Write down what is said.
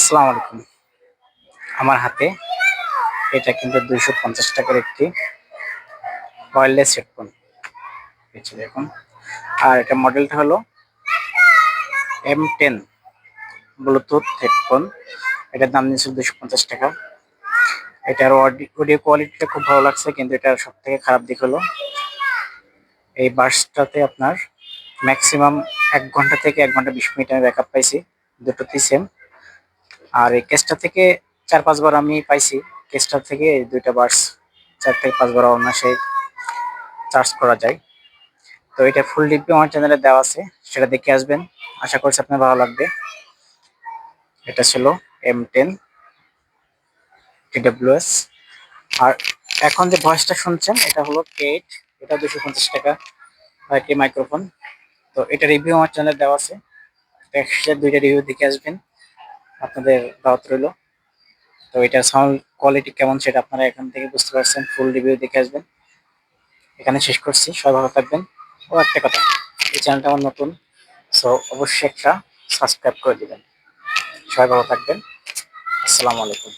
আসসালামু আলাইকুম। আমার হাতে এটা কিন্তু 250 টাকার একটি ওয়্যারলেস হেডফোন। এই যে দেখুন। আর এটা মডেলটা হলো M10 ব্লুটুথ হেডফোন। এটার দাম নিয়েছিল 250 টাকা। এটার অডিও কোয়ালিটিটা খুব ভালো লাগছে, কিন্তু এটার সবথেকে খারাপ দিক হলো এই বাসটাতে আপনার ম্যাক্সিমাম 1 ঘন্টা থেকে 1 ঘন্টা 20 মিনিট আমি ব্যাকআপ পাইছি, দুটোতেই সেম। আর এই কেসটা থেকে 4-5 বার আমি পাইছি। কেসটা থেকে এই দুইটা বাস 4 থেকে 5 বার অনায়াসে চার্জ করা যায়। তো এটা ফুল রিভিউ আমার চ্যানেলে দেওয়া আছে, সেটা দেখে আসবেন। আশা করছি আপনার ভালো লাগবে। এটা ছিল M10 TWS। আর এখন যে ভয়েসটা শুনছেন এটা হলো K8। এটা 250 টাকা একটি মাইক্রোফোন। তো এটা রিভিউ আমার চ্যানেলে দেওয়া আছে, একসাথে দুইটা রিভিউ দেখে আসবেন। আপনাদের দাওয়াত রইল। তো এটার সাউন্ড কোয়ালিটি কেমন সেটা আপনারা এখান থেকে বুঝতে পারছেন, ফুল রিভিউ দেখে আসবেন। এখানে শেষ করছি, সবাই ভালো থাকবেন। ও একটা কথা, এই চ্যানেলটা আমার নতুন, সো অবশ্যই একটা সাবস্ক্রাইব করে দিবেন। সবাই ভালো থাকবেন। আসসালামু আলাইকুম।